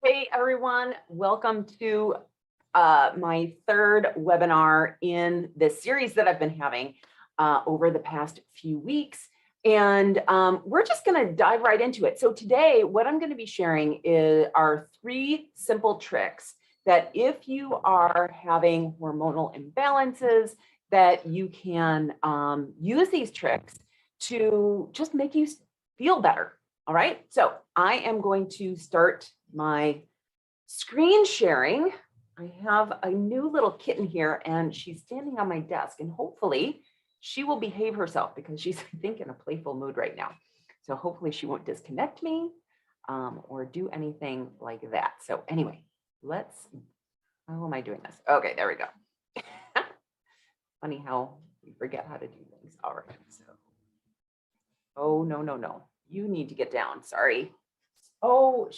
Hey everyone, welcome to my third webinar in this series that I've been having over the past few weeks. And we're just going to dive right into it. So today, what I'm going to be sharing are 3 simple tricks that if you are having hormonal imbalances, that you can use these tricks to just make you feel better. All right, so I am going to start my screen sharing. I have a new little kitten here and she's standing on my desk, and hopefully she will behave herself because she's, I think, in a playful mood right now. So hopefully she won't disconnect me or do anything like that. So anyway, how am I doing this? Okay, there we go. Funny how we forget how to do things. All right, so, oh, no. You need to get down, sorry. Oh,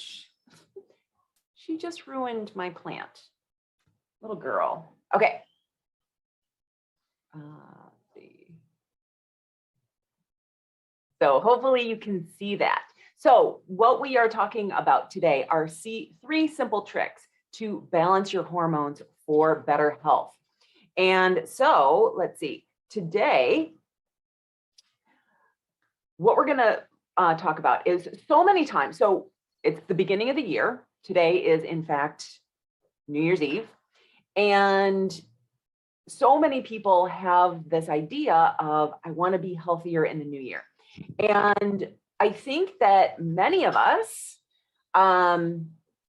she just ruined my plant. Little girl. Okay. Let's see. So hopefully you can see that. So what we are talking about today are 3 simple tricks to balance your hormones for better health. And so let's see. Today, what we're going to talk about is so many times. So it's the beginning of the year. Today is, in fact, New Year's Eve. And so many people have this idea of, I want to be healthier in the new year. And I think that many of us,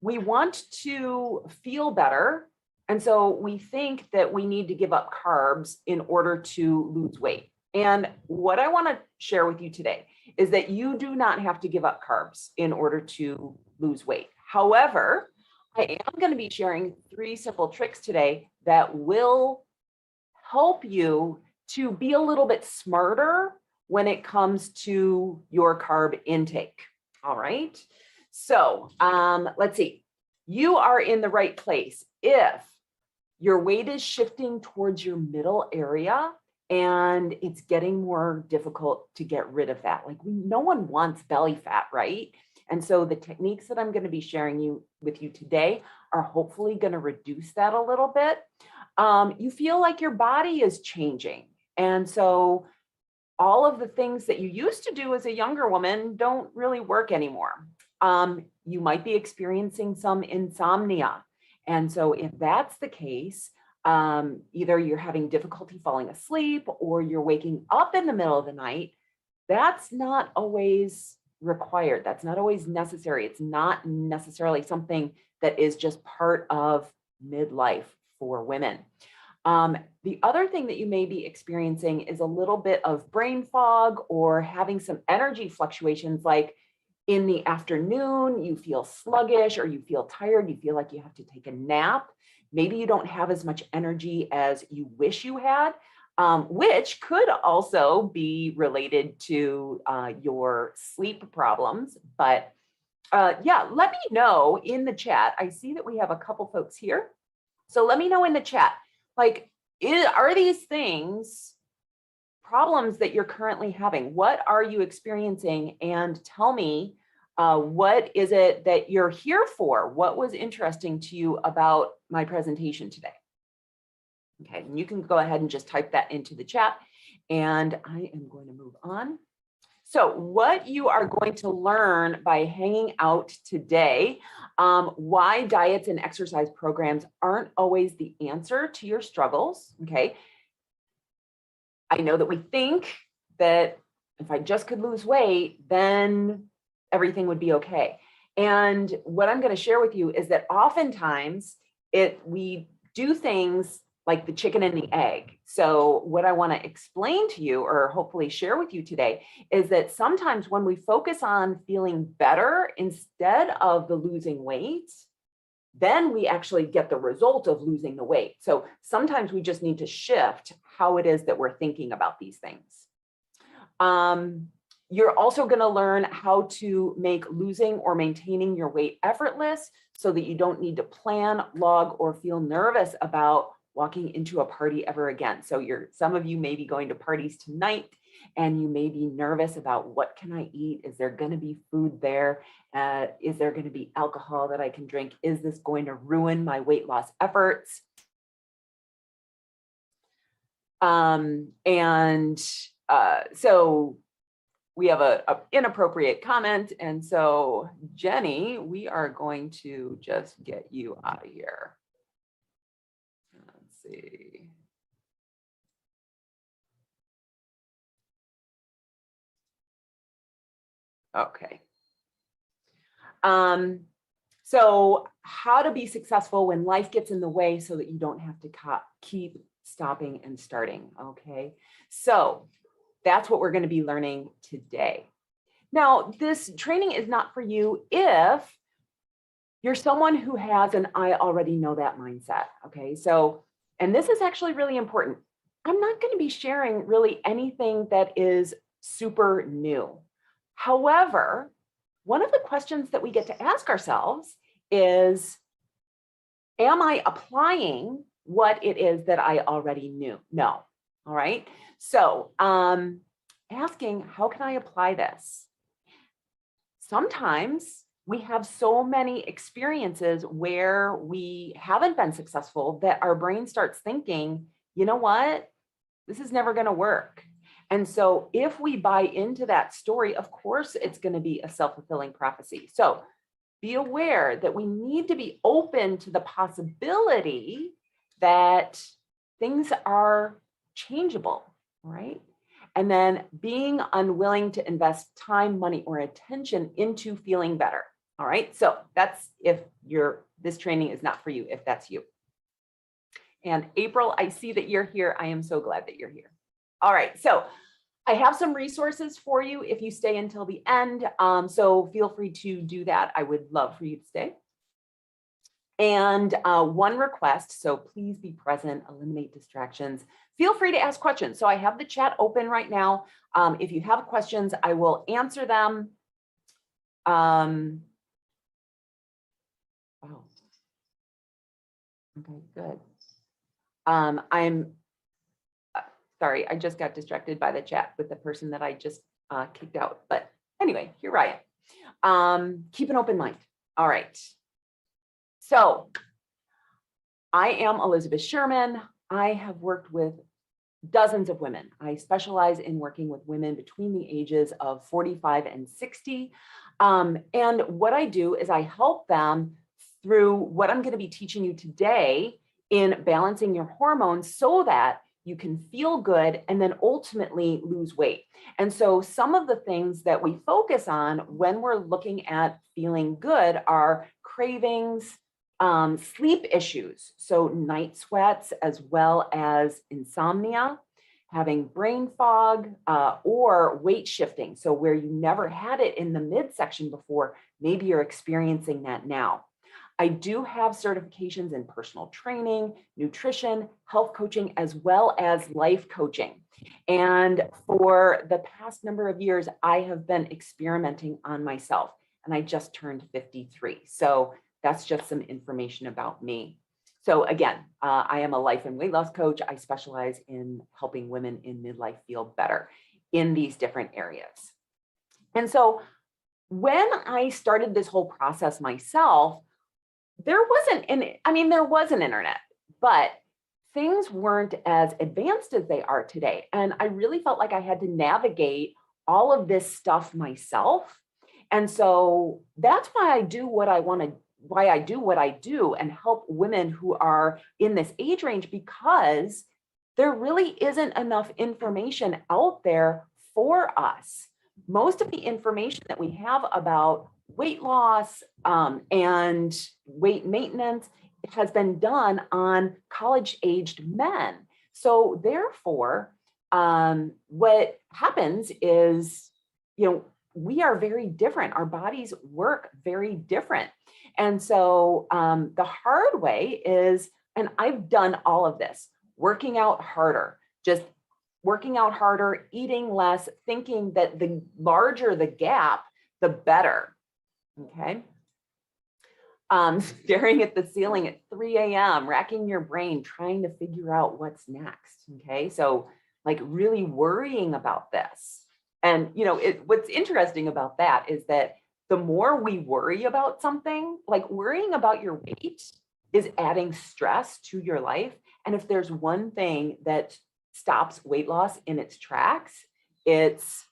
we want to feel better. And so we think that we need to give up carbs in order to lose weight. And what I want to share with you today is that you do not have to give up carbs in order to lose weight. However, I am going to be sharing 3 simple tricks today that will help you to be a little bit smarter when it comes to your carb intake. All right. So let's see. You are in the right place if your weight is shifting towards your middle area and it's getting more difficult to get rid of that. Like, no one wants belly fat, right? And so the techniques that I'm going to be sharing with you today are hopefully going to reduce that a little bit. You feel like your body is changing. And so all of the things that you used to do as a younger woman don't really work anymore. You might be experiencing some insomnia. And so if that's the case, either you're having difficulty falling asleep or you're waking up in the middle of the night, that's not always required. That's not always necessary. It's not necessarily something that is just part of midlife for women. The other thing that you may be experiencing is a little bit of brain fog or having some energy fluctuations, like in the afternoon, you feel sluggish or you feel tired, you feel like you have to take a nap. Maybe you don't have as much energy as you wish you had, which could also be related to your sleep problems. But yeah, let me know in the chat. I see that we have a couple folks here. So let me know in the chat, like, are these things problems that you're currently having? What are you experiencing? And tell me, what is it that you're here for? What was interesting to you about my presentation today? Okay, and you can go ahead and just type that into the chat, and I am going to move on. So what you are going to learn by hanging out today, why diets and exercise programs aren't always the answer to your struggles, okay? I know that we think that if I just could lose weight, then everything would be okay. And what I'm going to share with you is that oftentimes we do things like the chicken and the egg. So what I want to explain to you, or hopefully share with you today, is that sometimes when we focus on feeling better instead of the losing weight, then we actually get the result of losing the weight. So sometimes we just need to shift how it is that we're thinking about these things. You're also going to learn how to make losing or maintaining your weight effortless so that you don't need to plan, log, or feel nervous about walking into a party ever again. So some of you may be going to parties tonight and you may be nervous about what can I eat? Is there going to be food there? Is there going to be alcohol that I can drink? Is this going to ruin my weight loss efforts? So we have a inappropriate comment. And so Jenny, we are going to just get you out of here. Let's see. Okay. So how to be successful when life gets in the way so that you don't have to keep stopping and starting. Okay. So that's what we're going to be learning today. Now, this training is not for you if you're someone who has an I already know that mindset. Okay. So, and this is actually really important. I'm not going to be sharing really anything that is super new. However, one of the questions that we get to ask ourselves is, am I applying what it is that I already knew? No. All right. So asking, how can I apply this? Sometimes we have so many experiences where we haven't been successful that our brain starts thinking, you know what? This is never going to work. And so if we buy into that story, of course, it's going to be a self-fulfilling prophecy. So be aware that we need to be open to the possibility that things are changeable, right? And then being unwilling to invest time, money, or attention into feeling better. All right. So that's if this training is not for you, if that's you. And April, I see that you're here. I am so glad that you're here. All right. So I have some resources for you if you stay until the end. So feel free to do that. I would love for you to stay. And one request, so please be present, eliminate distractions. Feel free to ask questions. So I have the chat open right now. If you have questions, I will answer them. Oh, okay, good. I'm sorry, I just got distracted by the chat with the person that I just kicked out. But anyway, you're right. Keep an open mind. All right. So I am Elizabeth Sherman. I have worked with dozens of women. I specialize in working with women between the ages of 45 and 60. And what I do is I help them through what I'm going to be teaching you today in balancing your hormones so that you can feel good and then ultimately lose weight. And so some of the things that we focus on when we're looking at feeling good are cravings, sleep issues, so night sweats, as well as insomnia, having brain fog, or weight shifting. So where you never had it in the midsection before, maybe you're experiencing that now. I do have certifications in personal training, nutrition, health coaching, as well as life coaching. And for the past number of years, I have been experimenting on myself, and I just turned 53. So that's just some information about me. So again, I am a life and weight loss coach. I specialize in helping women in midlife feel better in these different areas. And so when I started this whole process myself, there was an internet, but things weren't as advanced as they are today. And I really felt like I had to navigate all of this stuff myself. And so that's why I do what I do and help women who are in this age range, because there really isn't enough information out there for us. Most of the information that we have about weight loss and weight maintenance has been done on college-aged men. So therefore, what happens is, we are very different. Our bodies work very different. And so the hard way is, and I've done all of this, working out harder, eating less, thinking that the larger the gap, the better. Okay. Staring at the ceiling at 3 a.m., racking your brain, trying to figure out what's next. Okay. So like really worrying about this. And, what's interesting about that is that the more we worry about something, like worrying about your weight is adding stress to your life. And if there's one thing that stops weight loss in its tracks, it's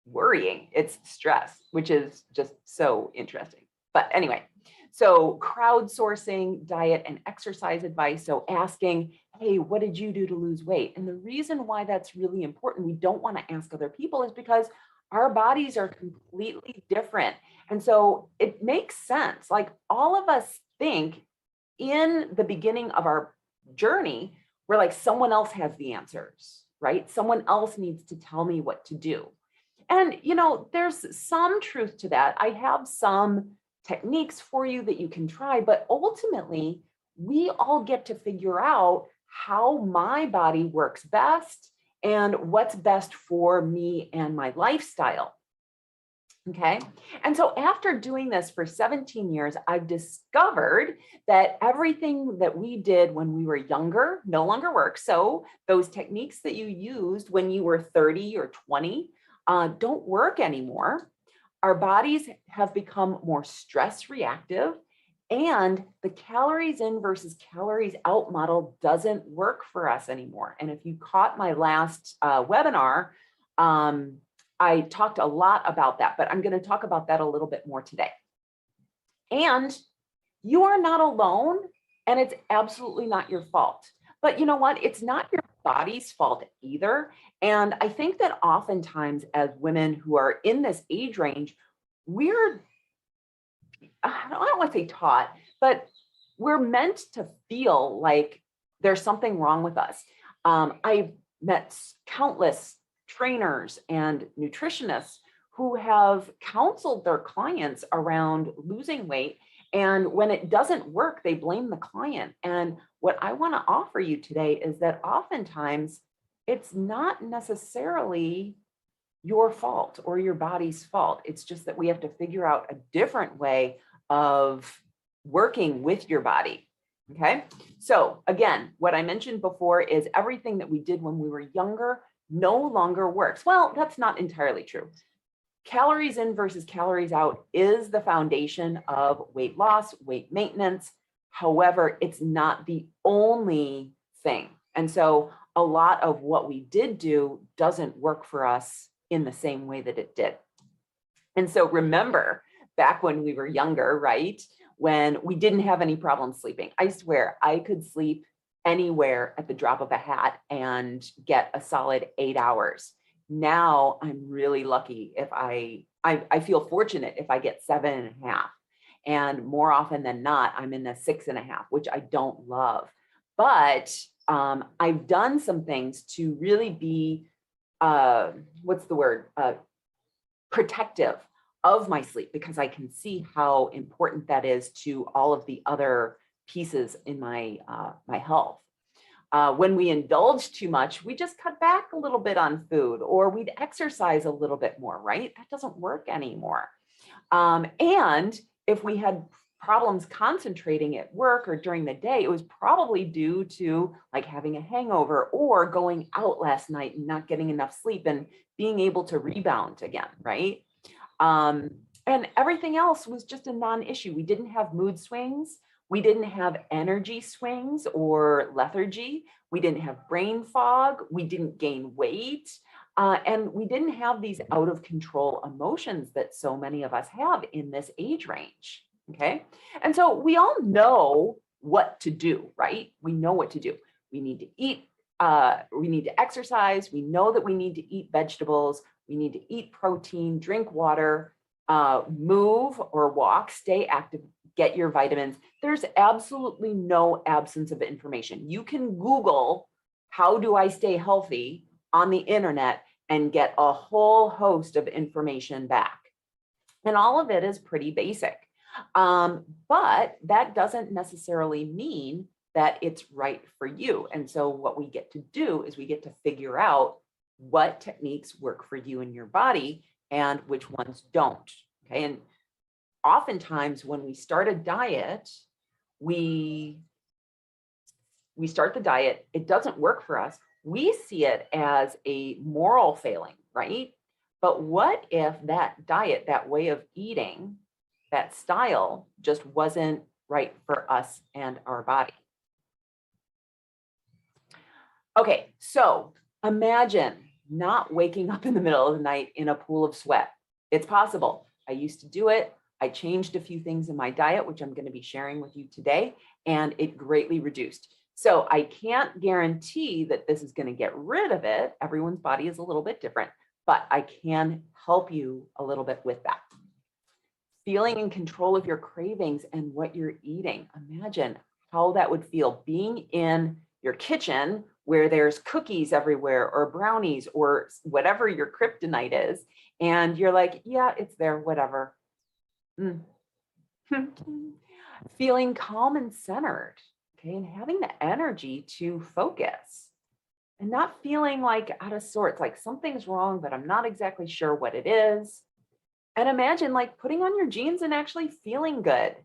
worrying, it's stress, which is just so interesting. But anyway, so crowdsourcing diet and exercise advice. So asking, hey, what did you do to lose weight? And the reason why that's really important, we don't want to ask other people, is because our bodies are completely different. And so it makes sense. Like all of us think in the beginning of our journey, we're like, someone else has the answers, right? Someone else needs to tell me what to do. And, there's some truth to that. I have some techniques for you that you can try, but ultimately, we all get to figure out how my body works best and what's best for me and my lifestyle. Okay. And so after doing this for 17 years, I've discovered that everything that we did when we were younger no longer works. So those techniques that you used when you were 30 or 20 don't work anymore. Our bodies have become more stress reactive, and the calories in versus calories out model doesn't work for us anymore. And if you caught my last webinar, I talked a lot about that, but I'm going to talk about that a little bit more today. And you are not alone, and it's absolutely not your fault. But you know what? It's not your body's fault either. And I think that oftentimes as women who are in this age range, I don't want to say taught, but we're meant to feel like there's something wrong with us. I've met countless trainers and nutritionists who have counseled their clients around losing weight. And when it doesn't work, they blame the client. And what I want to offer you today is that oftentimes it's not necessarily your fault or your body's fault. It's just that we have to figure out a different way of working with your body. Okay. So again, what I mentioned before is everything that we did when we were younger no longer works. Well, that's not entirely true. Calories in versus calories out is the foundation of weight loss, weight maintenance. However, it's not the only thing. And so a lot of what we did do doesn't work for us in the same way that it did. And so remember back when we were younger, right? When we didn't have any problem sleeping, I swear I could sleep anywhere at the drop of a hat and get a solid 8 hours. Now I'm really lucky if I feel fortunate if I get 7.5. And more often than not, I'm in the 6.5, which I don't love. But I've done some things to really be, protective of my sleep, because I can see how important that is to all of the other pieces in my health. When we indulge too much, we just cut back a little bit on food, or we'd exercise a little bit more, right? That doesn't work anymore. And if we had problems concentrating at work or during the day, it was probably due to like having a hangover or going out last night and not getting enough sleep and being able to rebound again, right? And everything else was just a non-issue. We didn't have mood swings. We didn't have energy swings or lethargy. We didn't have brain fog. We didn't gain weight. And we didn't have these out of control emotions that so many of us have in this age range. Okay. And so we all know what to do, right? We know what to do. We need to eat. We need to exercise. We know that we need to eat vegetables. We need to eat protein, drink water, move or walk, stay active, get your vitamins. There's absolutely no absence of information. You can Google, how do I stay healthy on the internet and get a whole host of information back. And all of it is pretty basic. But that doesn't necessarily mean that it's right for you. And so what we get to do is we get to figure out what techniques work for you and your body and which ones don't. Okay. And oftentimes when we start a diet, we start the diet, it doesn't work for us. we see it as a moral failing, right? But what if that diet, that way of eating, that style just wasn't right for us and our body? Okay, so imagine not waking up in the middle of the night in a pool of sweat. It's possible. I used to do it. I changed a few things in my diet, which I'm going to be sharing with you today, and it greatly reduced. So I can't guarantee that this is going to get rid of it. Everyone's body is a little bit different, but I can help you a little bit with that. Feeling in control of your cravings and what you're eating. Imagine how that would feel being in your kitchen where there's cookies everywhere or brownies or whatever your kryptonite is. And you're like, yeah, it's there, whatever. Feeling calm and centered, okay, and having the energy to focus and not feeling like out of sorts, like something's wrong, but I'm not exactly sure what it is. And imagine like putting on your jeans and actually feeling good.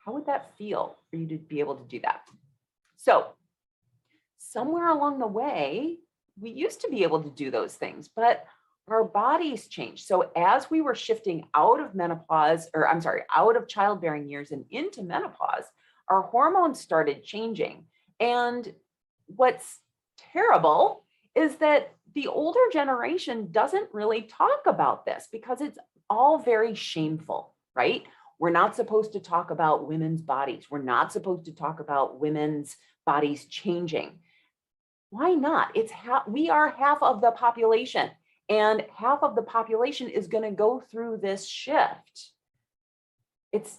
How would that feel for you to be able to do that? So somewhere along the way, we used to be able to do those things, but our bodies changed. So as we were shifting out of menopause, or I'm sorry, out of childbearing years and into menopause, our hormones started changing. And what's terrible is that the older generation doesn't really talk about this because it's all very shameful, right? We're not supposed to talk about women's bodies. We're not supposed to talk about women's bodies changing. Why not? We are half of the population, and half of the population is going to go through this shift. It's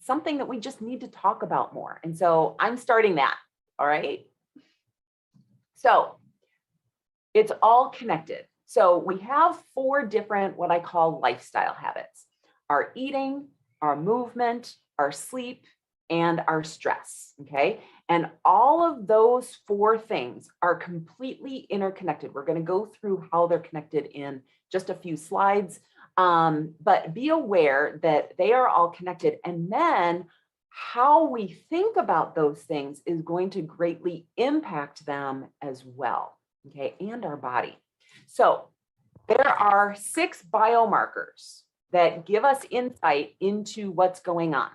something that we just need to talk about more. And so I'm starting that. All right. So it's all connected. So we have 4 different, what I call lifestyle habits: our eating, our movement, our sleep, and our stress. Okay. And all of those 4 things are completely interconnected. We're going to go through how they're connected in just a few slides. But be aware that they are all connected. And then how we think about those things is going to greatly impact them as well. Okay. And our body. So there are 6 biomarkers that give us insight into what's going on.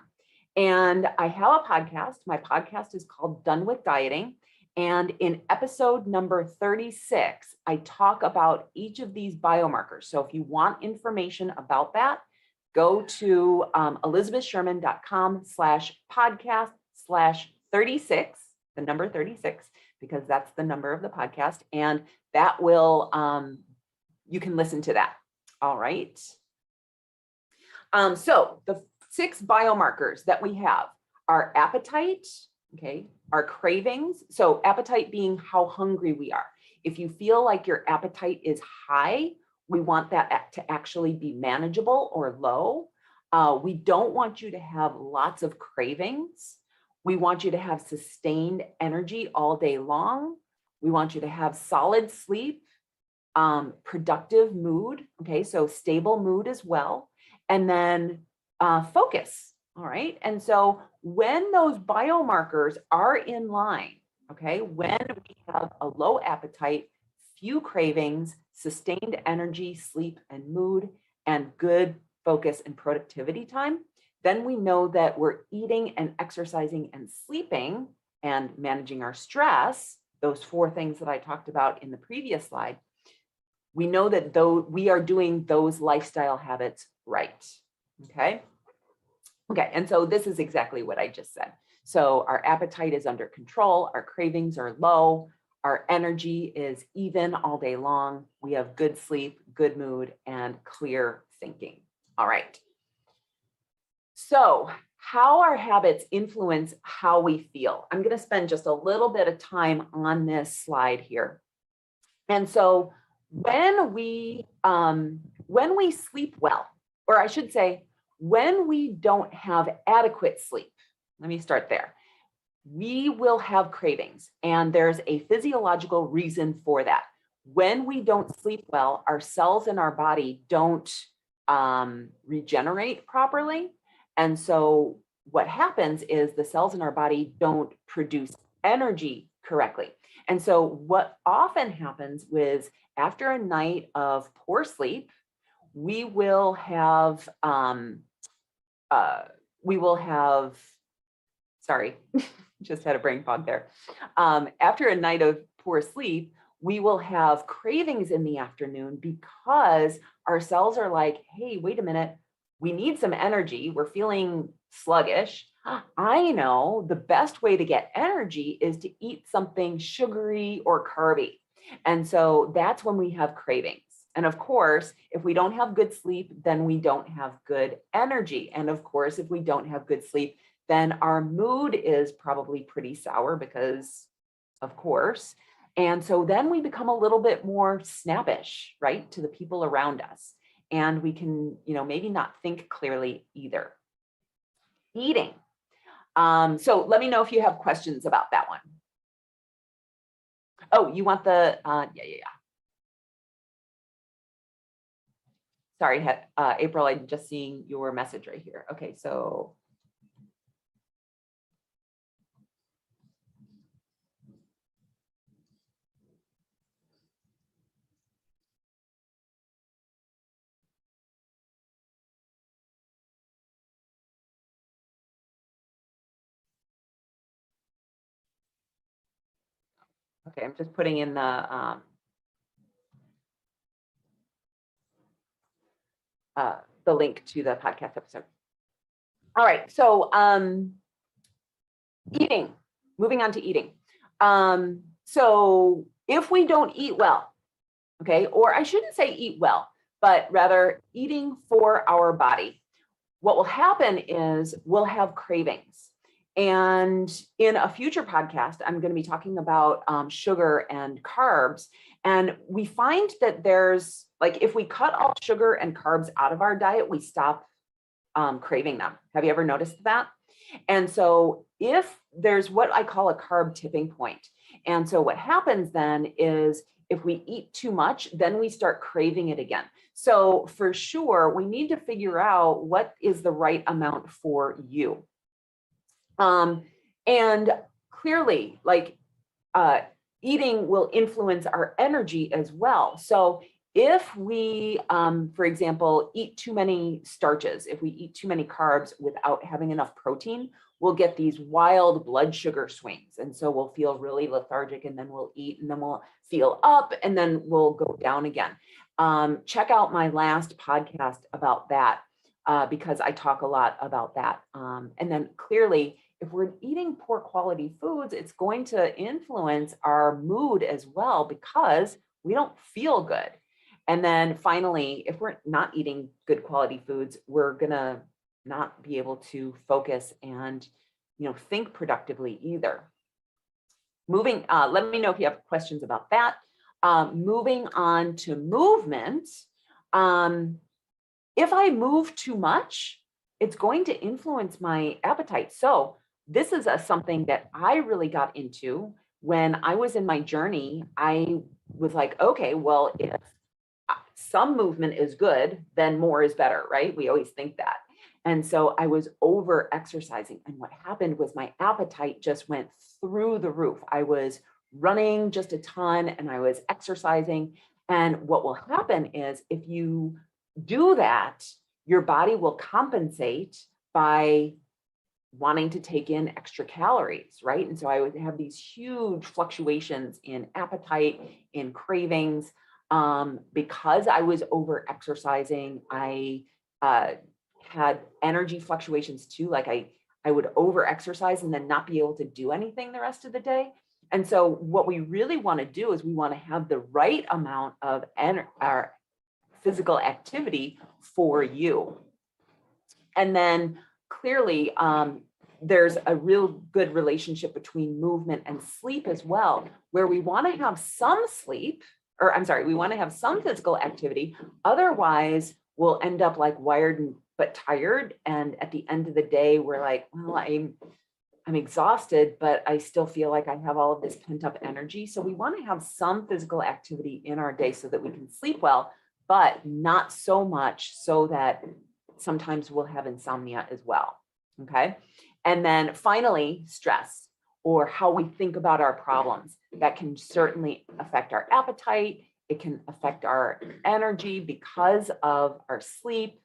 And I have a podcast. My podcast is called Done with Dieting. And in episode number 36, I talk about each of these biomarkers. So if you want information about that, go to elizabethsherman.com/podcast/36, the number 36, because that's the number of the podcast. And that will, you can listen to that. All right. So the 6 biomarkers that we have are appetite, okay, our cravings. So appetite being how hungry we are. If you feel like your appetite is high, we want that to actually be manageable or low. We don't want you to have lots of cravings. We want you to have sustained energy all day long. We want you to have solid sleep, productive mood, okay, so stable mood as well. And then focus, all right? And so when those biomarkers are in line, okay, when we have a low appetite, few cravings, sustained energy, sleep, and mood, and good focus and productivity time, then we know that we're eating and exercising and sleeping and managing our stress, those 4 things that I talked about in the previous slide. We know that though we are doing those lifestyle habits right, okay? Okay, and so this is exactly what I just said. So our appetite is under control, our cravings are low, our energy is even all day long, we have good sleep, good mood, and clear thinking. All right. So how our habits influence how we feel. I'm going to spend just a little bit of time on this slide here. And so when we sleep well, or I should say, when we don't have adequate sleep, let me start there, we will have cravings, and there's a physiological reason for that. When we don't sleep well, our cells in our body don't regenerate properly. And so what happens is the cells in our body don't produce energy correctly. And so what often happens is after a night of poor sleep, we will have, sorry, just had a brain fog there. After a night of poor sleep, we will have cravings in the afternoon because our cells are like, hey, wait a minute, we need some energy. We're feeling sluggish. I know the best way to get energy is to eat something sugary or carby. And so that's when we have cravings. And of course, if we don't have good sleep, then we don't have good energy. And of course, if we don't have good sleep, then our mood is probably pretty sour because, of course. And so then we become a little bit more snappish, right, to the people around us. And we can, maybe not think clearly either. Eating. So let me know if you have questions about that one. Oh, you want the, yeah. Sorry, April, I'm just seeing your message right here. Okay, so. Okay, I'm just putting in the link to the podcast episode. All right, so eating, moving on to eating. So if we don't eat well, okay, or I shouldn't say eat well, but rather eating for our body, what will happen is we'll have cravings. And in a future podcast, I'm going to be talking about sugar and carbs. And we find that there's, like, if we cut all sugar and carbs out of our diet, we stop craving them. Have you ever noticed that? And so if there's what I call a carb tipping point. And so what happens then is if we eat too much, then we start craving it again. So for sure, we need to figure out what is the right amount for you. And clearly, like eating will influence our energy as well. So if we, for example, eat too many starches, if we eat too many carbs without having enough protein, we'll get these wild blood sugar swings. And so we'll feel really lethargic, and then we'll eat, and then we'll feel up, and then we'll go down again. Check out my last podcast about that because I talk a lot about that. And then clearly, if we're eating poor quality foods, it's going to influence our mood as well because we don't feel good. And then finally, if we're not eating good quality foods, we're gonna not be able to focus and think productively either. Moving, let me know if you have questions about that. Moving on to movement. If I move too much, it's going to influence my appetite. So this is something that I really got into when I was in my journey. I was like, okay, well, if some movement is good, then more is better, right? We always think that. And so I was over exercising. And what happened was my appetite just went through the roof. I was running just a ton and I was exercising. And what will happen is if you do that, your body will compensate by wanting to take in extra calories, right? And so I would have these huge fluctuations in appetite, in cravings, because I was over exercising. I had energy fluctuations too. Like I would over exercise and then not be able to do anything the rest of the day. And so what we really want to do is we want to have the right amount of our physical activity for you. And then clearly, there's a real good relationship between movement and sleep as well, where we want to have some sleep, or I'm sorry, we want to have some physical activity. Otherwise, we'll end up like wired but tired. And at the end of the day, we're like, well, I'm exhausted, but I still feel like I have all of this pent up energy. So we want to have some physical activity in our day so that we can sleep well, but not so much so that sometimes we'll have insomnia as well. Okay. And then finally, stress. or how we think about our problems. That can certainly affect our appetite. It can affect our energy because of our sleep.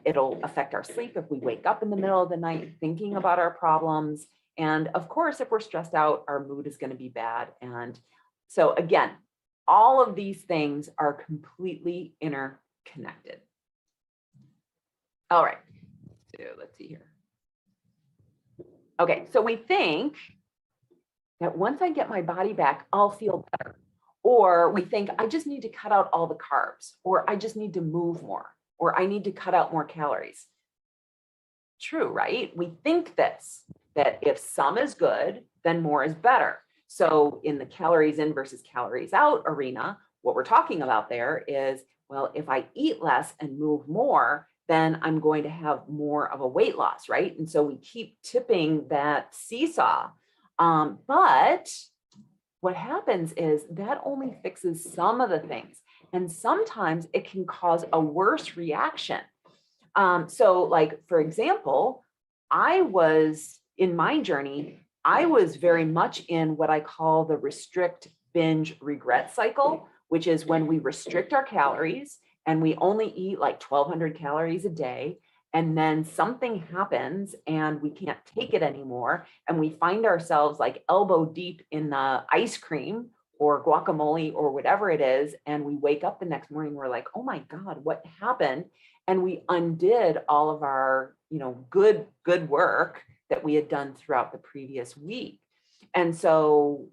It'll affect our sleep if we wake up in the middle of the night thinking about our problems. And of course, if we're stressed out, our mood is going to be bad. And so again, all of these things are completely interconnected. All right, so let's see here. Okay, so we think that once I get my body back, I'll feel better. Or we think I just need to cut out all the carbs, or I just need to move more, or I need to cut out more calories. True, right? We think this, that if some is good, then more is better. So in the calories in versus calories out arena, what we're talking about there is, well, if I eat less and move more, then I'm going to have more of a weight loss, right? And so we keep tipping that seesaw. But what happens is that only fixes some of the things. And sometimes it can cause a worse reaction. So like, for example, in my journey, I was very much in what I call the restrict, binge, regret cycle, which is when we restrict our calories and we only eat like 1,200 calories a day. And then something happens and we can't take it anymore. And we find ourselves like elbow deep in the ice cream or guacamole or whatever it is. And we wake up the next morning, we're like, oh my God, what happened? And we undid all of our, good work that we had done throughout the previous week. And so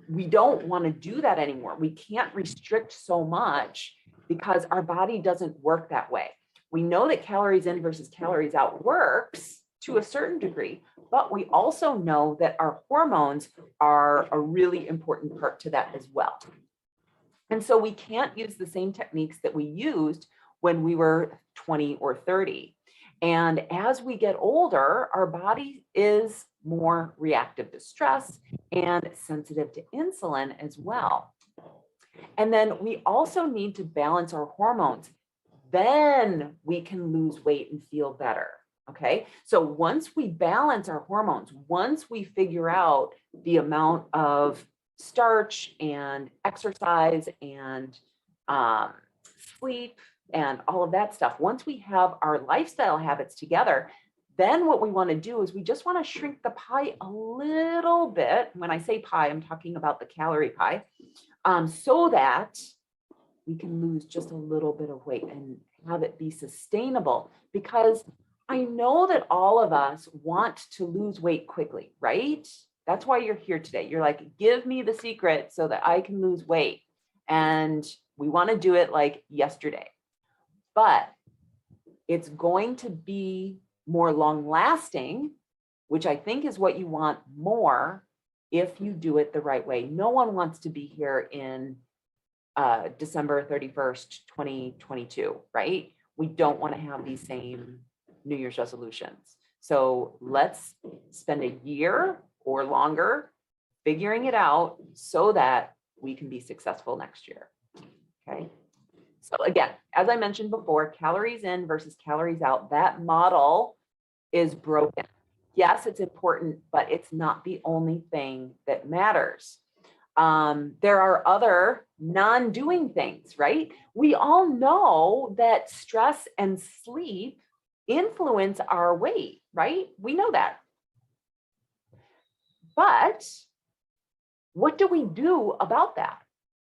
we don't want to do that anymore. We can't restrict so much because our body doesn't work that way. We know that calories in versus calories out works to a certain degree, but we also know that our hormones are a really important part to that as well. And so we can't use the same techniques that we used when we were 20 or 30. And as we get older, our body is more reactive to stress and sensitive to insulin as well. And then we also need to balance our hormones. Then we can lose weight and feel better. Okay. So once we balance our hormones, once we figure out the amount of starch and exercise and sleep and all of that stuff, once we have our lifestyle habits together, then what we want to do is we just want to shrink the pie a little bit. When I say pie, I'm talking about the calorie pie, so that we can lose just a little bit of weight and have it be sustainable. Because I know that all of us want to lose weight quickly, right? That's why you're here today. You're like, give me the secret so that I can lose weight. And we want to do it like yesterday. But it's going to be more long lasting, which I think is what you want more if you do it the right way. No one wants to be here in December 31st, 2022, right? We don't want to have these same New Year's resolutions. So let's spend a year or longer figuring it out so that we can be successful next year. Okay. So again, as I mentioned before, calories in versus calories out, that model is broken. Yes, it's important, but it's not the only thing that matters. There are other non-doing things, right? We all know that stress and sleep influence our weight, right? We know that. But what do we do about that?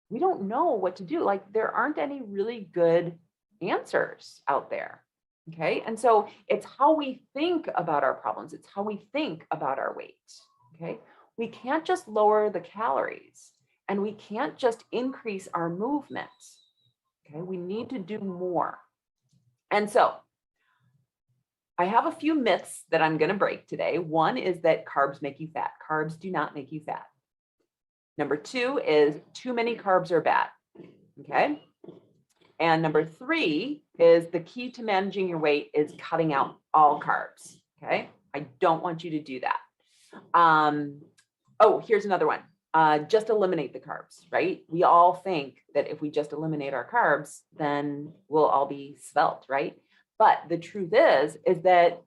We don't know what to do. Like, there aren't any really good answers out there. Okay. And so it's how we think about our problems. It's how we think about our weight. Okay. We can't just lower the calories and we can't just increase our movement. Okay. We need to do more. And so I have a few myths that I'm going to break today. One is that carbs make you fat. Carbs do not make you fat. Number two is too many carbs are bad. Okay. And number three is the key to managing your weight is cutting out all carbs. Okay. I don't want you to do that. Oh, here's another one. Just eliminate the carbs, right? We all think that if we just eliminate our carbs, then we'll all be svelte, right? But the truth is that,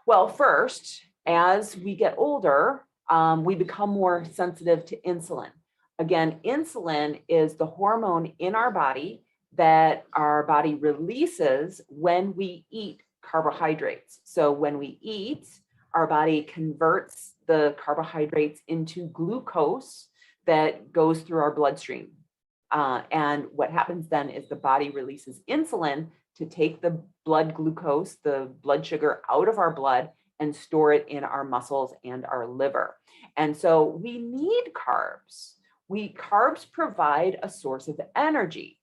well, first, As we get older, we become more sensitive to insulin. Again, insulin is the hormone in our body that our body releases when we eat carbohydrates. So when we eat, our body converts the carbohydrates into glucose that goes through our bloodstream. And what happens then is the body releases insulin to take the blood glucose, the blood sugar, out of our blood and store it in our muscles and our liver. And so we need carbs. Carbs provide a source of energy,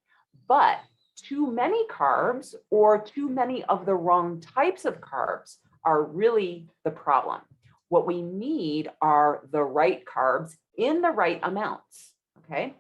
but too many carbs or too many of the wrong types of carbs are really the problem. What we need are the right carbs in the right amounts, okay?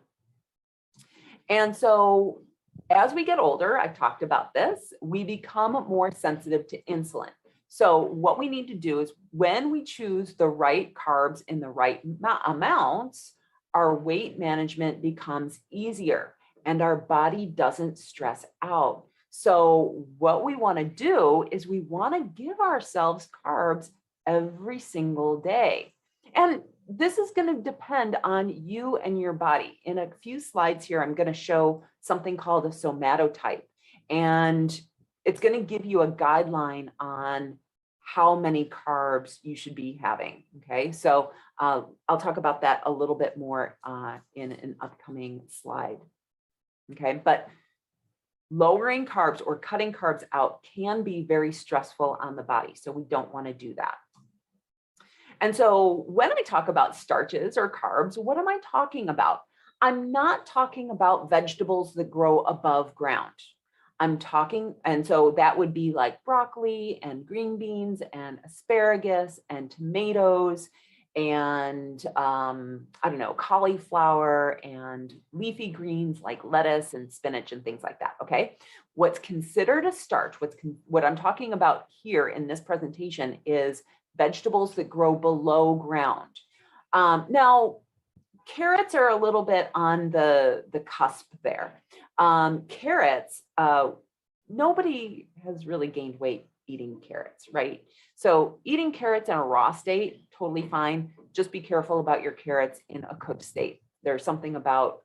And so as we get older, I've talked about this, we become more sensitive to insulin. So what we need to do is when we choose the right carbs in the right amounts, our weight management becomes easier and our body doesn't stress out. So what we want to do is we want to give ourselves carbs every single day. And this is going to depend on you and your body. In a few slides here, I'm going to show something called a somatotype, and it's going to give you a guideline on how many carbs you should be having. Okay, so I'll talk about that a little bit more in an upcoming slide. Okay, but lowering carbs or cutting carbs out can be very stressful on the body, so we don't want to do that. And so when I talk about starches or carbs, what am I talking about? I'm not talking about vegetables that grow above ground. I'm talking, and so that would be like broccoli and green beans and asparagus and tomatoes and I don't know, cauliflower and leafy greens like lettuce and spinach and things like that, okay? What's considered a starch, what I'm talking about here in this presentation is vegetables that grow below ground. Now, carrots are a little bit on the cusp there. Carrots, nobody has really gained weight eating carrots, right? So eating carrots in a raw state, totally fine. Just be careful about your carrots in a cooked state. There's something about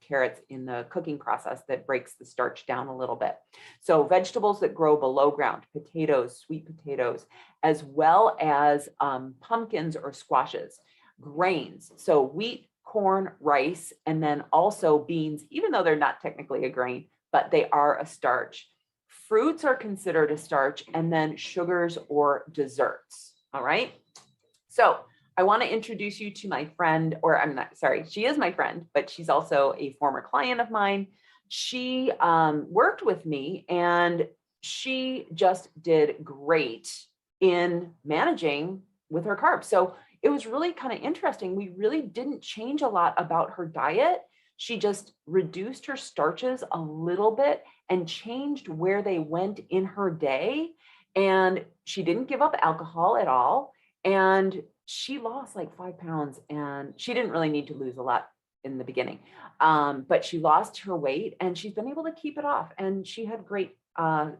carrots in the cooking process that breaks the starch down a little bit. So vegetables that grow below ground, potatoes, sweet potatoes, as well as pumpkins or squashes, grains. So wheat, corn, rice, and then also beans, even though they're not technically a grain, but they are a starch. Fruits are considered a starch, and then sugars or desserts. All right. So I want to introduce you to my friend, or I'm not, sorry, she is my friend, but she's also a former client of mine. She worked with me and she just did great in managing with her carbs. So it was really kind of interesting. We really didn't change a lot about her diet. She just reduced her starches a little bit and changed where they went in her day. And she didn't give up alcohol at all. And she lost like 5 pounds, and she didn't really need to lose a lot in the beginning. But she lost her weight and she's been able to keep it off. And she had great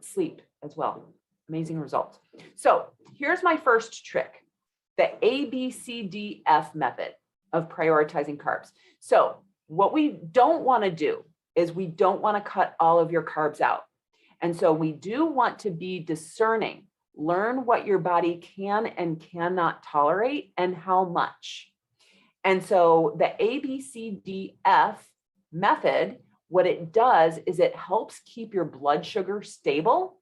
sleep as well. Amazing results. So here's my first trick, the ABCDF method of prioritizing carbs. So what we don't want to do is we don't want to cut all of your carbs out. And so we do want to be discerning. Learn what your body can and cannot tolerate and how much. And so the ABCDF method, what it does is it helps keep your blood sugar stable.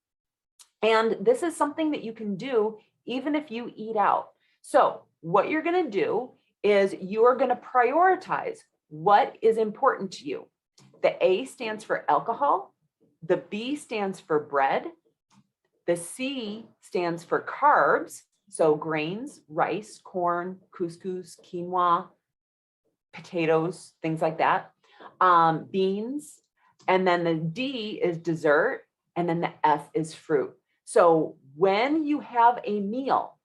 And this is something that you can do even if you eat out. So what you're going to do is you are going to prioritize what is important to you. The A stands for alcohol. The B stands for bread. The C stands for carbs, so grains, rice, corn, couscous, quinoa, potatoes, things like that, beans, and then the D is dessert, and then the F is fruit. So when you have a meal,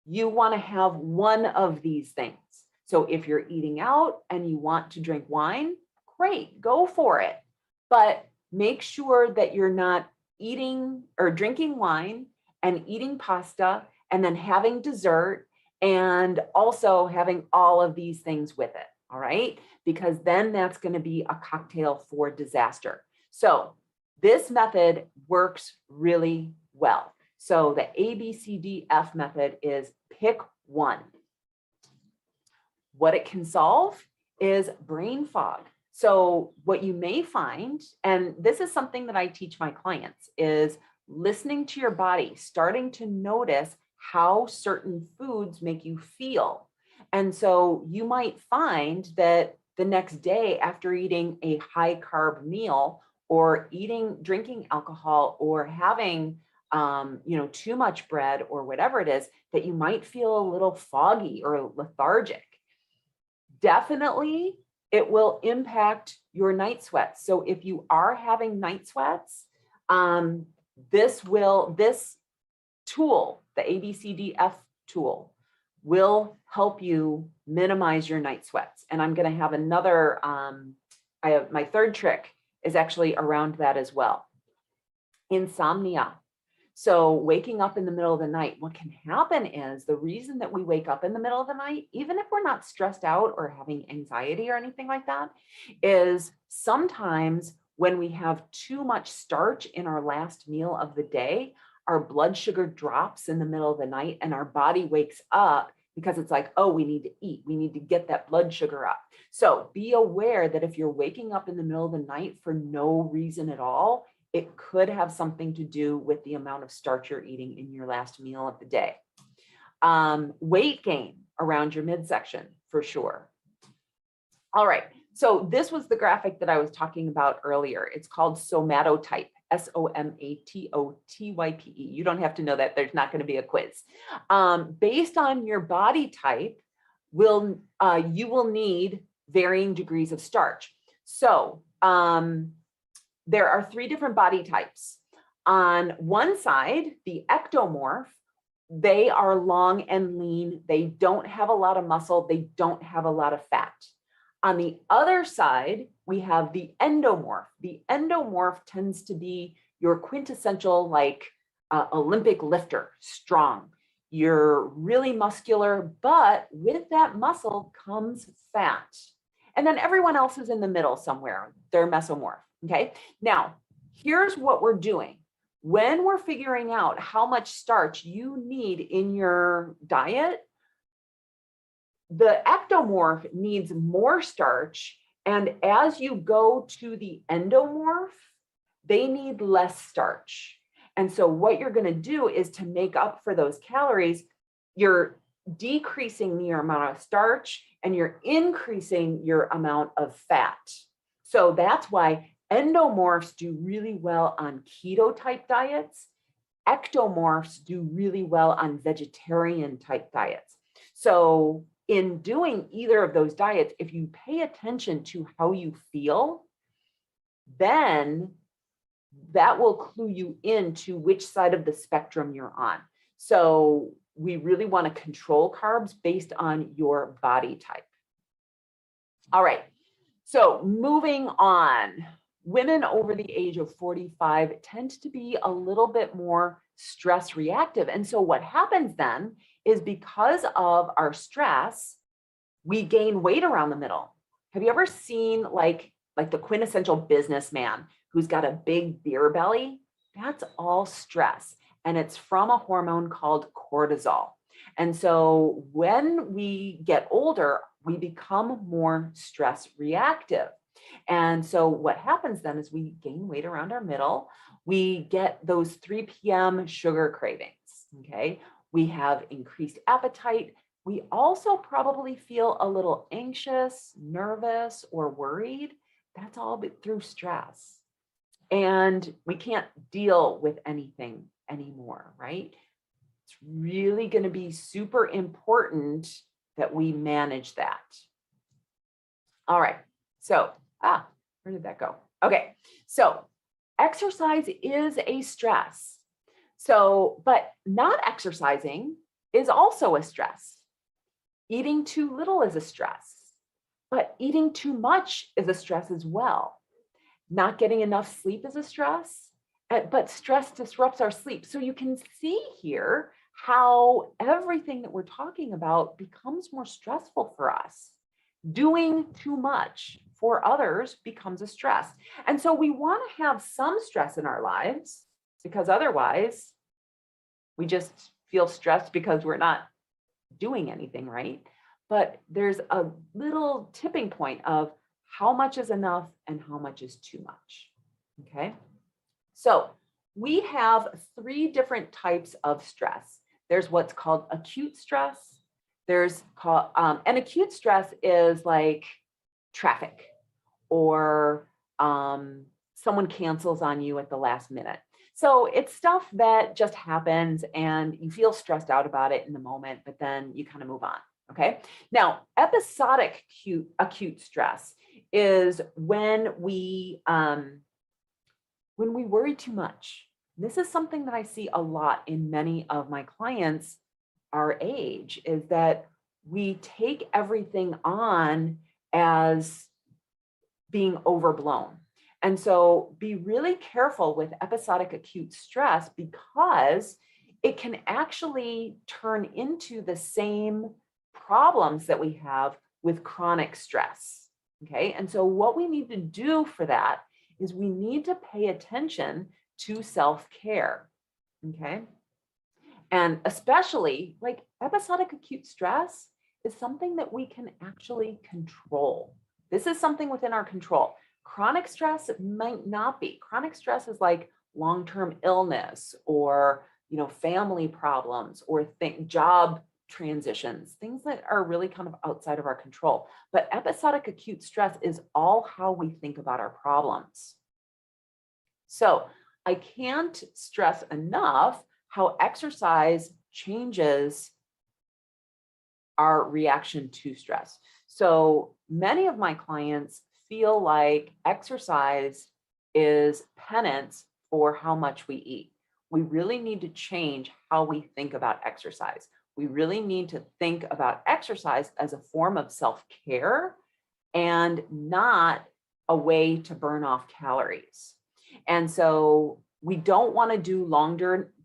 you want to have one of these things. So if you're eating out and you want to drink wine, great, go for it. But make sure that you're not eating or drinking wine and eating pasta and then having dessert, and also having all of these things with it. All right, because then that's going to be a cocktail for disaster. So this method works really well. So the ABCDF method is pick one. What it can solve is brain fog. So what you may find, and this is something that I teach my clients, is listening to your body, starting to notice how certain foods make you feel. And so you might find that the next day after eating a high carb meal, or drinking alcohol, or having too much bread or whatever it is, that you might feel a little foggy or lethargic. Definitely, it will impact your night sweats. So if you are having night sweats, this tool, the ABCDF tool, will help you minimize your night sweats. And I'm going to have another, my third trick is actually around that as well. Insomnia. So waking up in the middle of the night, what can happen is the reason that we wake up in the middle of the night, even if we're not stressed out or having anxiety or anything like that, is sometimes when we have too much starch in our last meal of the day, our blood sugar drops in the middle of the night and our body wakes up because it's like, oh, we need to eat. We need to get that blood sugar up. So be aware that if you're waking up in the middle of the night for no reason at all, it could have something to do with the amount of starch you're eating in your last meal of the day. Weight gain around your midsection, for sure. All right, so this was the graphic that I was talking about earlier. It's called Somatotype, Somatotype. You don't have to know that. There's not going to be a quiz. Based on your body type, you will need varying degrees of starch. So there are 3 different body types. On one side, the ectomorph, they are long and lean. They don't have a lot of muscle. They don't have a lot of fat. On the other side, we have the endomorph. The endomorph tends to be your quintessential, like Olympic lifter, strong. You're really muscular, but with that muscle comes fat. And then everyone else is in the middle somewhere. They're mesomorph. Okay, now here's what we're doing. When we're figuring out how much starch you need in your diet, the ectomorph needs more starch. And as you go to the endomorph, they need less starch. And so what you're going to do is, to make up for those calories, you're decreasing your amount of starch and you're increasing your amount of fat. So that's why endomorphs do really well on keto type diets. Ectomorphs do really well on vegetarian type diets. So in doing either of those diets, if you pay attention to how you feel, then that will clue you into which side of the spectrum you're on. So we really want to control carbs based on your body type. All right, so moving on. Women over the age of 45 tend to be a little bit more stress reactive. And so what happens then is, because of our stress, we gain weight around the middle. Have you ever seen like the quintessential businessman who's got a big beer belly? That's all stress. And it's from a hormone called cortisol. And so when we get older, we become more stress reactive. And so what happens then is we gain weight around our middle. We get those 3 p.m. sugar cravings, okay? We have increased appetite. We also probably feel a little anxious, nervous, or worried. That's all through stress. And we can't deal with anything anymore, right? It's really going to be super important that we manage that. All right, so where did that go? Okay, so exercise is a stress. So, but not exercising is also a stress. Eating too little is a stress, but eating too much is a stress as well. Not getting enough sleep is a stress, but stress disrupts our sleep. So you can see here how everything that we're talking about becomes more stressful for us. Doing too much for others becomes a stress. And so we want to have some stress in our lives, because otherwise we just feel stressed because we're not doing anything right. But there's a little tipping point of how much is enough and how much is too much. Okay. So we have 3 different types of stress. There's what's called acute stress. There's called, and acute stress is like traffic, or someone cancels on you at the last minute. So it's stuff that just happens and you feel stressed out about it in the moment, but then you kind of move on. Okay. Now, episodic acute stress is when we worry too much. This is something that I see a lot in many of my clients our age, is that we take everything on as being overblown. And so be really careful with episodic acute stress, because it can actually turn into the same problems that we have with chronic stress. Okay. And so what we need to do for that is we need to pay attention to self-care. Okay. And especially like episodic acute stress is something that we can actually control. This is something within our control. Chronic stress might not be. Chronic stress is like long-term illness, or, family problems, or job transitions, things that are really kind of outside of our control. But episodic acute stress is all how we think about our problems. So I can't stress enough how exercise changes our reaction to stress. So many of my clients feel like exercise is penance for how much we eat. We really need to change how we think about exercise. We really need to think about exercise as a form of self-care and not a way to burn off calories. And so we don't want to do long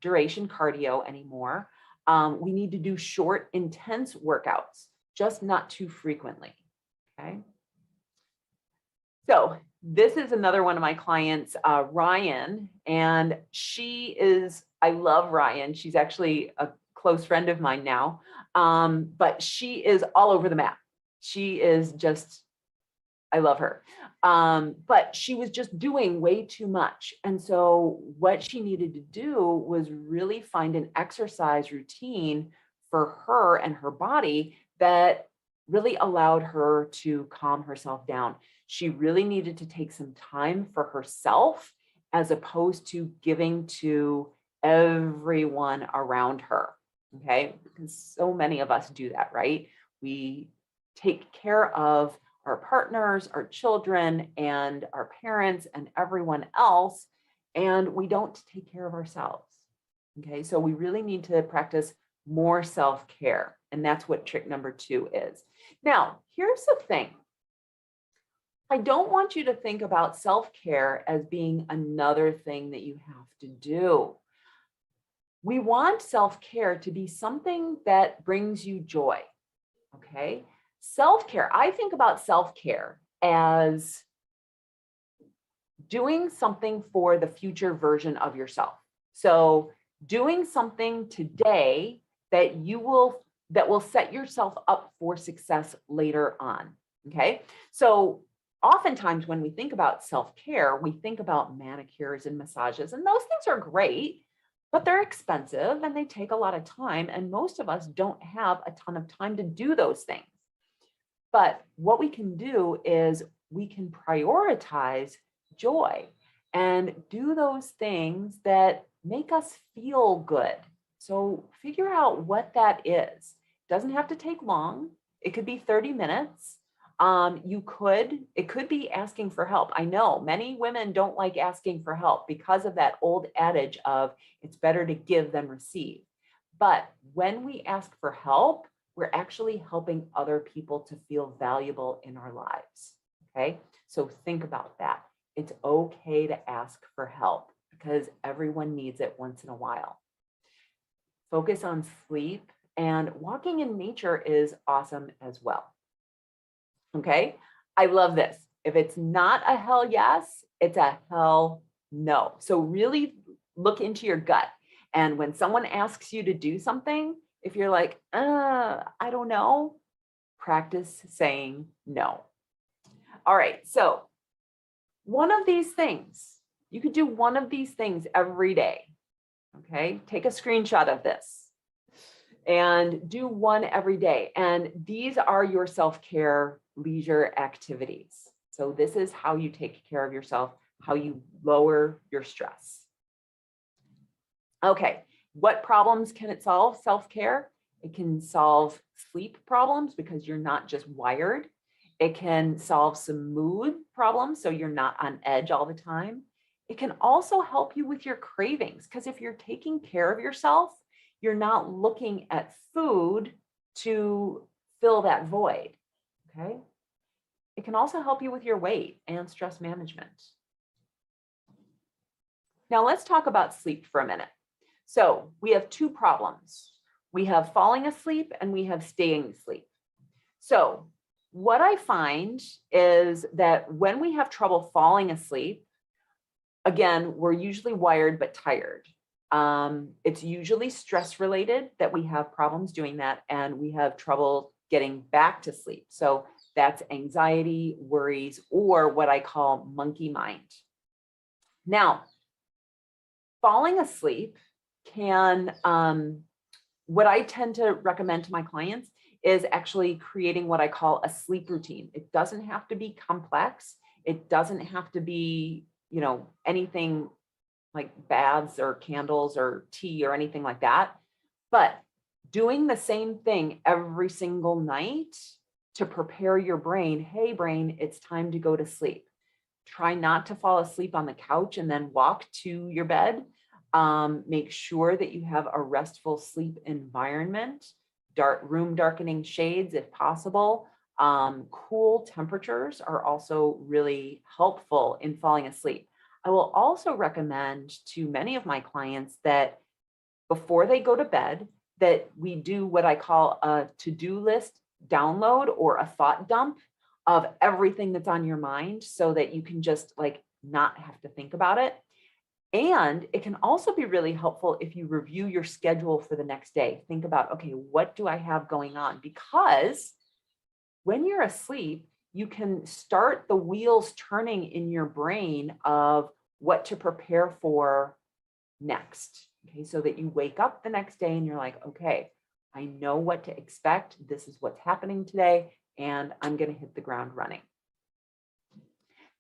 duration cardio anymore. We need to do short, intense workouts, just not too frequently. Okay. So this is another one of my clients, Ryan, and I love Ryan. She's actually a close friend of mine now, but she is all over the map. She is just, I love her. But she was just doing way too much. And so what she needed to do was really find an exercise routine for her and her body that really allowed her to calm herself down. She really needed to take some time for herself, as opposed to giving to everyone around her. Okay. Because so many of us do that, right? We take care of our partners, our children, and our parents, and everyone else, and we don't take care of ourselves. Okay, so we really need to practice more self-care, and that's what trick number 2 is. Now, here's the thing. I don't want you to think about self-care as being another thing that you have to do. We want self-care to be something that brings you joy. Okay. Self-care, I think about self-care as doing something for the future version of yourself. So doing something today that will set yourself up for success later on. Okay. So oftentimes when we think about self-care, we think about manicures and massages, and those things are great, but they're expensive and they take a lot of time. And most of us don't have a ton of time to do those things. But what we can do is we can prioritize joy and do those things that make us feel good. So figure out what that is. It doesn't have to take long. It could be 30 minutes. It could be asking for help. I know many women don't like asking for help because of that old adage of it's better to give than receive. But when we ask for help, we're actually helping other people to feel valuable in our lives. Okay. So think about that. It's okay to ask for help because everyone needs it once in a while. focus on sleep, and walking in nature is awesome as well. Okay, I love this. If it's not a hell yes, it's a hell no. So really look into your gut. And when someone asks you to do something, if you're like, I don't know, practice saying no. All right, so one of these things, you could do one of these things every day. Okay, take a screenshot of this and do one every day. And these are your self-care leisure activities. So this is how you take care of yourself, how you lower your stress. Okay, what problems can it solve? Self-care. It can solve sleep problems because you're not just wired. It can solve some mood problems, so you're not on edge all the time. It can also help you with your cravings, because if you're taking care of yourself, you're not looking at food to fill that void, okay? It can also help you with your weight and stress management. Now let's talk about sleep for a minute. So we have two problems. We have falling asleep and we have staying asleep. So what I find is that when we have trouble falling asleep, again, we're usually wired but tired. It's usually stress related that we have problems doing that, and we have trouble getting back to sleep. So that's anxiety, worries, or what I call monkey mind. Now, falling asleep can, what I tend to recommend to my clients is actually creating what I call a sleep routine. It doesn't have to be complex. It doesn't have to be, anything like baths or candles or tea or anything like that. But doing the same thing every single night to prepare your brain, hey brain, it's time to go to sleep. Try not to fall asleep on the couch and then walk to your bed. Make sure that you have a restful sleep environment, room darkening shades if possible. Cool temperatures are also really helpful in falling asleep. I will also recommend to many of my clients that before they go to bed, that we do what I call a to-do list download or a thought dump of everything that's on your mind, so that you can just not have to think about it. And it can also be really helpful if you review your schedule for the next day. Think about, okay, what do I have going on? Because when you're asleep, you can start the wheels turning in your brain of what to prepare for next. Okay, so that you wake up the next day and you're like, okay, I know what to expect. This is what's happening today, and I'm going to hit the ground running.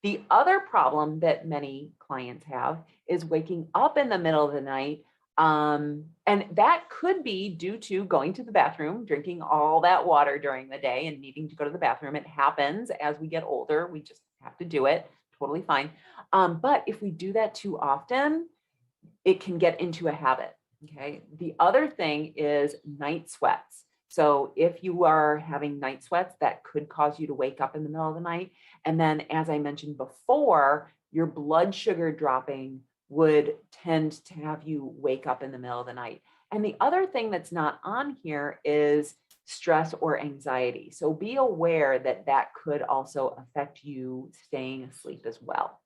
The other problem that many clients have is waking up in the middle of the night. And that could be due to going to the bathroom, drinking all that water during the day and needing to go to the bathroom. It happens as we get older. We just have to do it. Totally fine. But if we do that too often, it can get into a habit. Okay. The other thing is night sweats. So if you are having night sweats, that could cause you to wake up in the middle of the night. And then, as I mentioned before, your blood sugar dropping would tend to have you wake up in the middle of the night. And the other thing that's not on here is stress or anxiety. So be aware that that could also affect you staying asleep as well.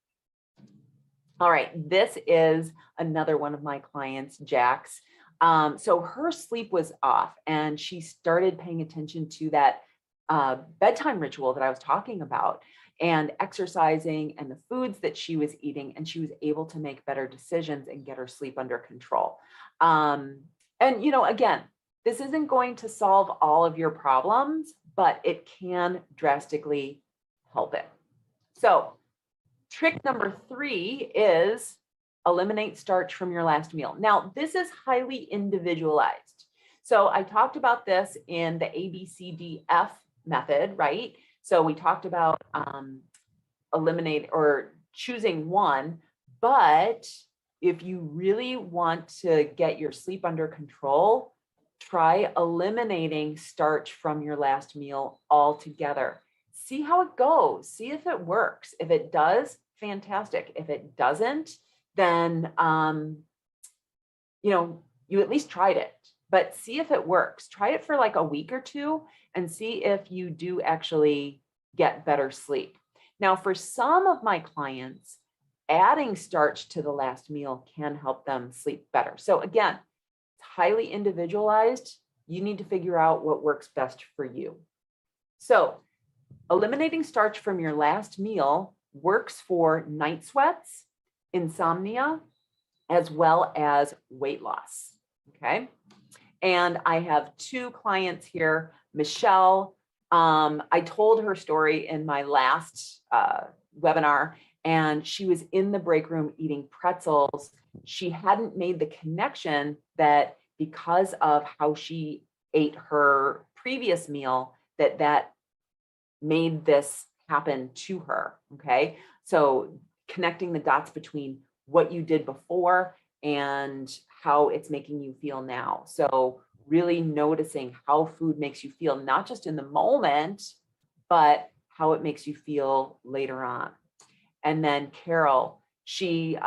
All right, this is another one of my clients, Jax. So her sleep was off, and she started paying attention to that bedtime ritual that I was talking about, and exercising and the foods that she was eating, and she was able to make better decisions and get her sleep under control. And again, this isn't going to solve all of your problems, but it can drastically help it. So trick number 3 is eliminate starch from your last meal. Now, this is highly individualized. So I talked about this in the ABCDF method, right? So we talked about eliminate or choosing one, but if you really want to get your sleep under control, try eliminating starch from your last meal altogether. See how it goes. See if it works. If it does, fantastic. If it doesn't, then you at least tried it, but see if it works. Try it for like a week or two and see if you do actually get better sleep. Now, for some of my clients, adding starch to the last meal can help them sleep better. So again, it's highly individualized. You need to figure out what works best for you. So eliminating starch from your last meal works for night sweats, insomnia, as well as weight loss. Okay. And I have two clients here. Michelle, I told her story in my last webinar, and she was in the break room eating pretzels. She hadn't made the connection that because of how she ate her previous meal, that made this happen to her. Okay. So connecting the dots between what you did before and how it's making you feel now. So really noticing how food makes you feel, not just in the moment, but how it makes you feel later on. And then Carol, she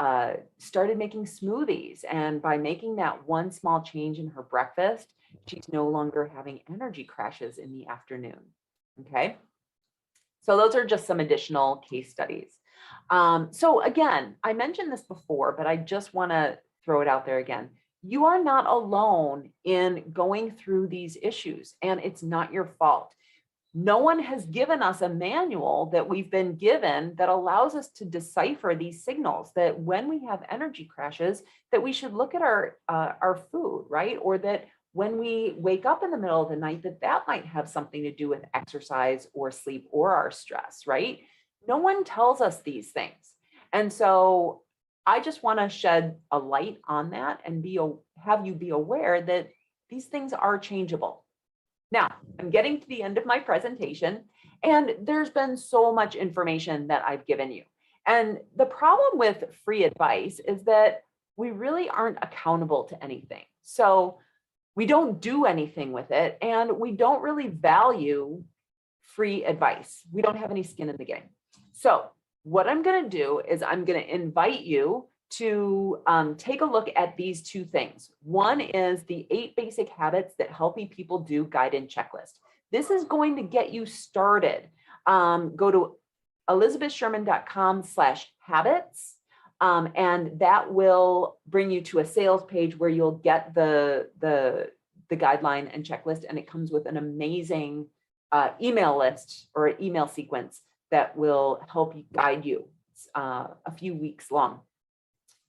started making smoothies. And by making that one small change in her breakfast, she's no longer having energy crashes in the afternoon. Okay. So those are just some additional case studies. So again, I mentioned this before, but I just want to throw it out there again. You are not alone in going through these issues, and it's not your fault. No one has given us a manual that we've been given that allows us to decipher these signals, that when we have energy crashes, that we should look at our food, right? Or that when we wake up in the middle of the night, that might have something to do with exercise or sleep or our stress, right? No one tells us these things. And so I just want to shed a light on that and have you be aware that these things are changeable. Now, I'm getting to the end of my presentation, and there's been so much information that I've given you. And the problem with free advice is that we really aren't accountable to anything. So we don't do anything with it, and we don't really value free advice. We don't have any skin in the game. So what I'm going to do is I'm going to invite you to take a look at these two things. One is the 8 basic habits that healthy people do guide and checklist. This is going to get you started. Go to elizabethsherman.com/habits. And that will bring you to a sales page where you'll get the guideline and checklist, and it comes with an amazing email list or an email sequence that will help you guide you. It's a few weeks long.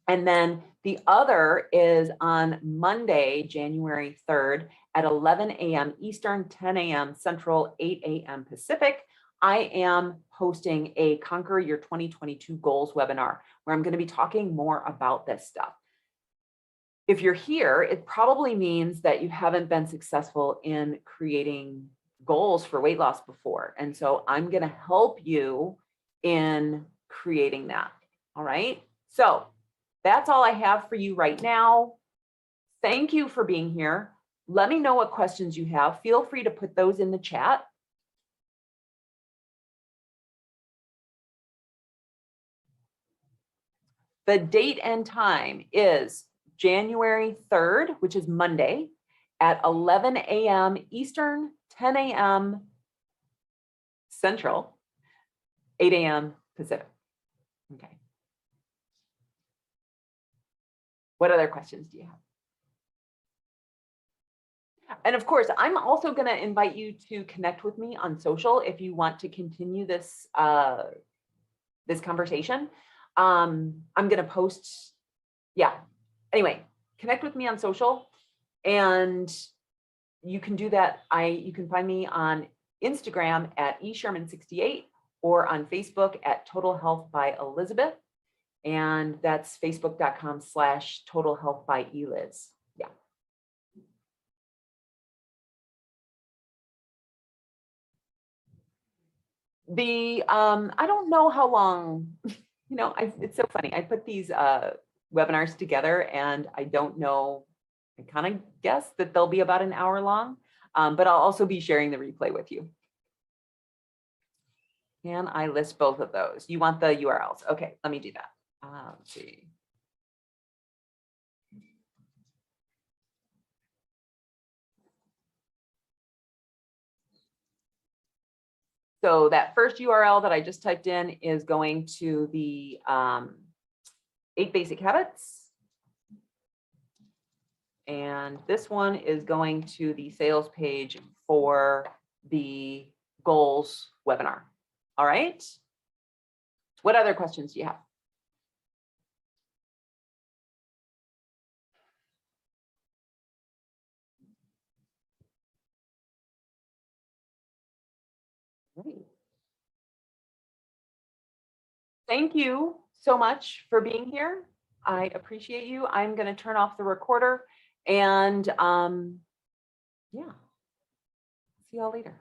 And then the other is on Monday, January 3rd at 11 a.m. Eastern, 10 a.m. Central, 8 a.m. Pacific. I am hosting a Conquer Your 2022 Goals webinar where I'm going to be talking more about this stuff. If you're here, it probably means that you haven't been successful in creating goals for weight loss before. And so I'm going to help you in creating that. All right. So that's all I have for you right now. Thank you for being here. Let me know what questions you have. Feel free to put those in the chat. The date and time is January 3rd, which is Monday at 11 a.m. Eastern, 10 a.m. Central, 8 a.m. Pacific. Okay. What other questions do you have? And of course, I'm also going to invite you to connect with me on social if you want to continue this, this conversation. I'm going to post, yeah. Anyway, connect with me on social, and you can do that. You can find me on Instagram at eSherman68 or on Facebook at Total Health by Elizabeth. And that's facebook.com/Total Health by Eliz. Yeah. I don't know how long, it's so funny. I put these webinars together, and I don't know, I kind of guess that they'll be about an hour long, but I'll also be sharing the replay with you. Can I list both of those? You want the URLs? Okay, let me do that. Let's see. So that first URL that I just typed in is going to the 8 Basic Habits. And this one is going to the sales page for the goals webinar. All right. What other questions do you have? Great. Thank you so much for being here. I appreciate you. I'm going to turn off the recorder and yeah, see y'all later.